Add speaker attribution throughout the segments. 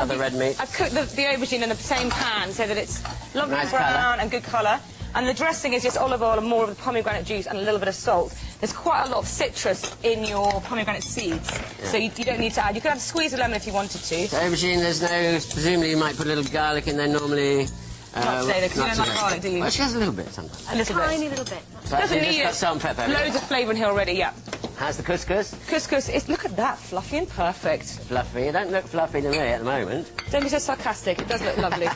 Speaker 1: other red meats.
Speaker 2: I've cooked the aubergine in the same pan so that it's lovely
Speaker 1: Nice
Speaker 2: brown
Speaker 1: colour.
Speaker 2: and good colour. And the dressing is just olive oil and more of the pomegranate juice and a little bit of salt. There's quite a lot of citrus in your pomegranate seeds, so you don't need to add. You could have a squeeze of lemon if you wanted to.
Speaker 1: So aubergine, there's no... Presumably you might put a little garlic in there normally.
Speaker 2: Not today, though, because you don't like garlic, do you?
Speaker 1: Well, she has a little bit sometimes.
Speaker 2: A little bit.
Speaker 3: Tiny little bit.
Speaker 1: So
Speaker 2: Doesn't
Speaker 1: you
Speaker 2: need
Speaker 1: just got salt and pepper.
Speaker 2: Loads of flavour in here already, yeah.
Speaker 1: How's the couscous?
Speaker 2: Couscous, look at that, fluffy and perfect.
Speaker 1: Fluffy. It don't look fluffy to me at the moment.
Speaker 2: Don't be so sarcastic, it does look lovely.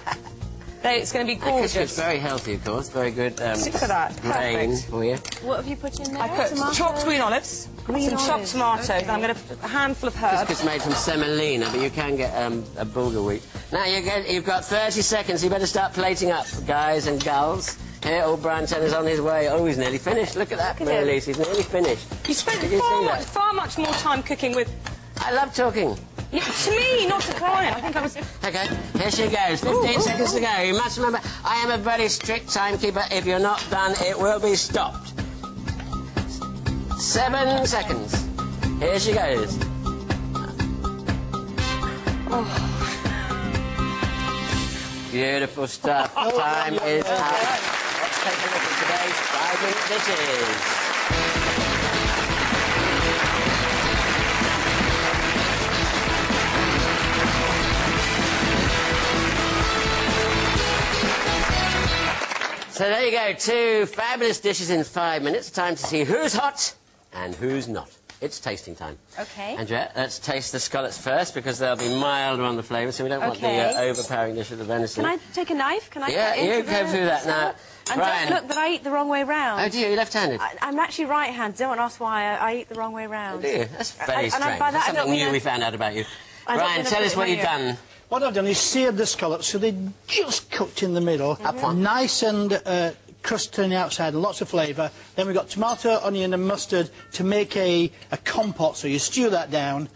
Speaker 2: It's going to be gorgeous.
Speaker 1: It's very healthy, of course. Very good.
Speaker 2: Look at that,
Speaker 1: grain
Speaker 2: perfect.
Speaker 1: for you.
Speaker 3: What have you put in there?
Speaker 2: I put chopped green olives, some chopped tomatoes, and I'm going to put a handful of herbs.
Speaker 1: Couscous made from semolina, but you can get a bulgur wheat. Now you've got 30 seconds. You better start plating up, guys and gals. Here, old Brian Tanner's on his way. Oh, he's nearly finished. Look at that, Marylise. He's nearly finished.
Speaker 2: You spent
Speaker 1: Did you see
Speaker 2: far much more time cooking with...
Speaker 1: I love talking.
Speaker 2: Yeah, to me, not to Brian. I think I was...
Speaker 1: OK, here she goes. 15 seconds to go. You must remember, I am a very strict timekeeper. If you're not done, it will be stopped. 7 seconds. Here she goes.
Speaker 2: Oh.
Speaker 1: Beautiful stuff. Time is up. Let's take a look at today's 5-minute dishes. So there you go, 2 fabulous dishes in 5 minutes. Time to see who's hot and who's not. It's tasting time.
Speaker 3: OK.
Speaker 1: Andrea, let's taste the scallops first, because they'll be milder on the flavour, so we don't want the overpowering dish of the venison.
Speaker 3: Can I take a knife? Can I
Speaker 1: Yeah, you go through that now.
Speaker 3: And
Speaker 1: Brian.
Speaker 3: don't look that I eat the wrong way round.
Speaker 1: Oh, do you? You're left-handed?
Speaker 3: I'm actually right-handed. Don't ask why I eat the wrong way round.
Speaker 1: Oh, do you? That's very strange.
Speaker 3: By that,
Speaker 1: That's
Speaker 3: I don't
Speaker 1: something
Speaker 3: mean
Speaker 1: new we found out about you.
Speaker 3: Brian,
Speaker 1: tell us what you've done.
Speaker 4: What I've done is seared the scallops so they're just cooked in the middle. Nice and crusty on the outside and lots of flavour. Then we've got tomato, onion and mustard to make a compote, so you stew that down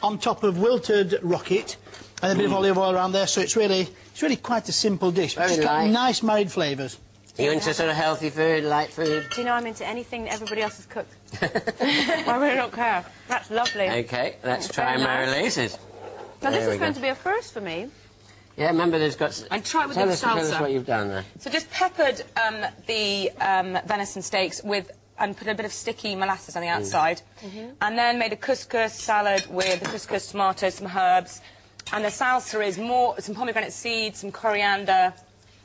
Speaker 4: on top of wilted rocket and a bit of olive oil around there, so it's really quite a simple dish. But it's got nice married flavours.
Speaker 1: Are you into sort of healthy food, light food?
Speaker 3: Do you know I'm into anything that everybody else has cooked? I really don't care. That's lovely.
Speaker 1: OK, let's try Marylise's.
Speaker 3: Now this is going to be a first for me.
Speaker 1: Yeah, remember there's got...
Speaker 2: And try it with the
Speaker 1: Tell
Speaker 2: salsa.
Speaker 1: us what you've done there.
Speaker 2: So just peppered the venison steaks and put a bit of sticky molasses on the outside. And then made a couscous salad with the couscous tomatoes, some herbs. And the salsa is some pomegranate seeds, some coriander,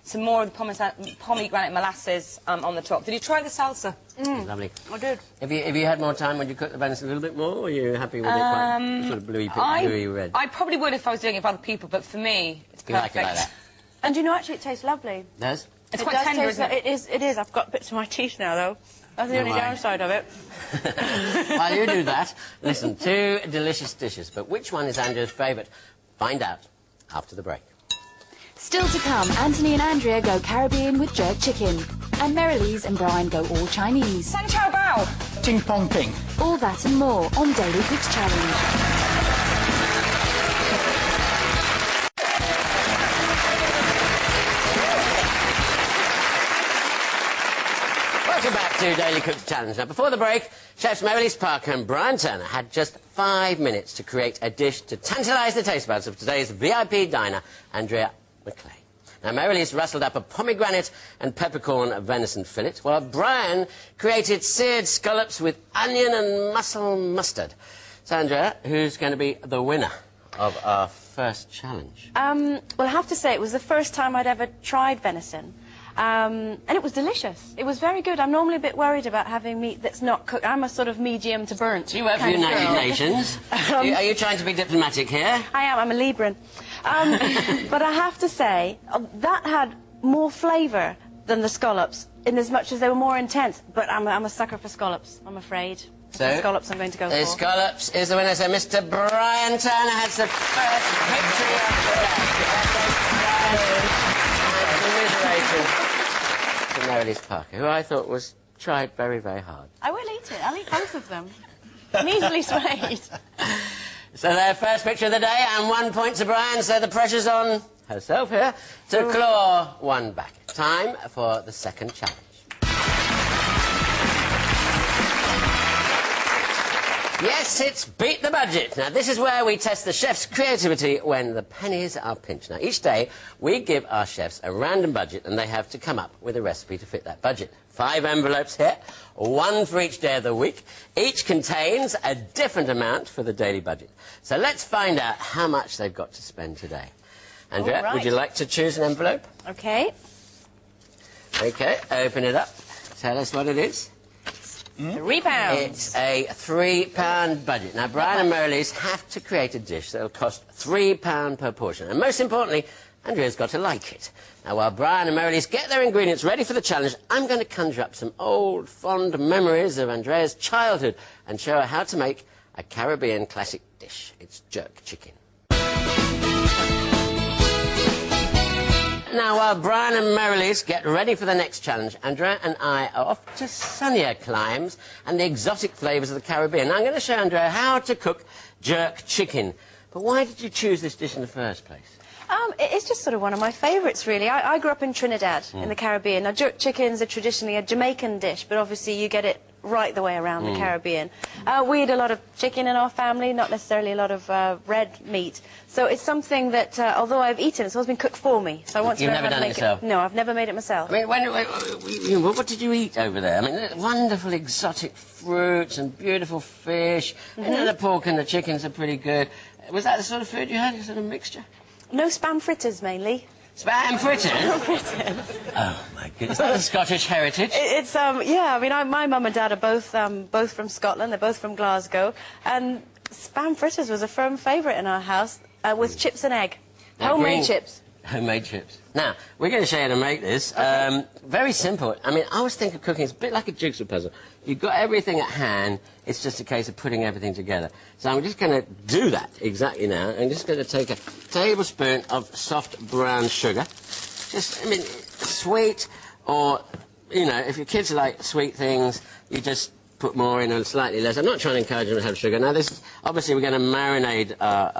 Speaker 2: some more of the pomegranate molasses on the top. Did you try the salsa?
Speaker 1: Lovely.
Speaker 3: I did.
Speaker 1: If you had more time, would you cook the venison a little bit more, or are you happy with it quite sort of bluey red?
Speaker 2: I probably would if I was doing it for other people, but for me, it's perfect.
Speaker 1: You like it like that?
Speaker 3: And you know, actually, it tastes lovely.
Speaker 1: It does?
Speaker 2: It's quite tender, isn't it?
Speaker 3: It is. I've got bits of my teeth now, though. That's the only downside of it.
Speaker 1: While you do that, listen, 2 delicious dishes, but which one is Andrea's favourite? Find out after the break.
Speaker 5: Still to come, Anthony and Andrea go Caribbean with jerk chicken. And Marylise and Brian go all Chinese.
Speaker 2: San Chao Bao!
Speaker 4: Ting pong ping.
Speaker 5: All that and more on Daily Cooks Challenge.
Speaker 1: Welcome back to Daily Cooks Challenge. Now, before the break, chefs Marylise Parker and Brian Turner had just 5 minutes to create a dish to tantalise the taste buds of today's VIP diner, Andrea McLean. Now, Marylise rustled up a pomegranate and peppercorn venison fillet, while Brian created seared scallops with onion and mussel mustard. So, Andrea, who's going to be the winner of our first challenge?
Speaker 3: Well, I have to say, it was the first time I'd ever tried venison. And it was delicious. It was very good. I'm normally a bit worried about having meat that's not cooked. I'm a sort of medium to burnt.
Speaker 1: You work for United Nations. Are you trying to be diplomatic here?
Speaker 3: I am. I'm a Libran. But I have to say, that had more flavour than the scallops, in as much as they were more intense. But I'm a sucker for scallops, I'm afraid.
Speaker 1: So,
Speaker 3: the scallops I'm going to go
Speaker 1: the
Speaker 3: for.
Speaker 1: scallops is the winner. So Mr. Brian Turner has the first victory of the day. Congratulations to Marylise Parker, who I thought tried very, very hard.
Speaker 3: I will eat it. I'll eat both of them. I'm easily swayed.
Speaker 1: So their first picture of the day, and 1 point to Brian, so the pressure's on herself here to claw 1 back. Time for the second challenge. Yes, it's Beat the Budget. Now, this is where we test the chef's creativity when the pennies are pinched. Now, each day, we give our chefs a random budget, and they have to come up with a recipe to fit that budget. 5 envelopes here, 1 for each day of the week. Each contains a different amount for the daily budget. So let's find out how much they've got to spend today. Andrea,
Speaker 3: Right.
Speaker 1: would you like to choose an envelope?
Speaker 3: Okay.
Speaker 1: OK, open it up. Tell us what it is.
Speaker 3: £3.
Speaker 1: It's a £3 budget. Now, Brian and Merrilies have to create a dish that will cost £3 per portion. And most importantly, Andrea's got to like it. Now, while Brian and Merrilies get their ingredients ready for the challenge, I'm going to conjure up some old, fond memories of Andrea's childhood and show her how to make a Caribbean classic dish. It's jerk chicken. Now, while Brian and Merrilies get ready for the next challenge, Andrea and I are off to sunnier climes and the exotic flavours of the Caribbean. Now, I'm going to show Andrea how to cook jerk chicken. But why did you choose this dish in the first place?
Speaker 3: It's just sort of one of my favourites, really. I grew up in Trinidad, in the Caribbean. Now, jerk chickens are traditionally a Jamaican dish, but obviously you get it right the way around the Caribbean. We eat a lot of chicken in our family, not necessarily a lot of red meat. So it's something that, although I've eaten, it's always been cooked for me. So I want to
Speaker 1: You've
Speaker 3: learn
Speaker 1: never
Speaker 3: how to
Speaker 1: done it
Speaker 3: make
Speaker 1: yourself?
Speaker 3: No, I've never made it myself.
Speaker 1: I mean, what did you eat over there? I mean, wonderful exotic fruits and beautiful fish. And the pork and the chickens are pretty good. Was that the sort of food you had, a sort of mixture?
Speaker 3: No spam fritters, mainly.
Speaker 1: Spam fritters? Oh, my goodness. Is that a Scottish heritage?
Speaker 3: It's, yeah, I mean, my mum and dad are both from Scotland. They're both from Glasgow. And spam fritters was a firm favourite in our house, with chips and egg. Homemade chips.
Speaker 1: Homemade chips. Now, we're going to show you how to make this.
Speaker 3: Okay.
Speaker 1: Very simple. I mean, I always think of cooking as a bit like a jigsaw puzzle. You've got everything at hand. It's just a case of putting everything together. So I'm just going to do that exactly now. I'm just going to take a tablespoon of soft brown sugar. Just, I mean, sweet or, you know, if your kids like sweet things, you just put more in or slightly less. I'm not trying to encourage them to have sugar. Now, this, obviously, we're going to marinate our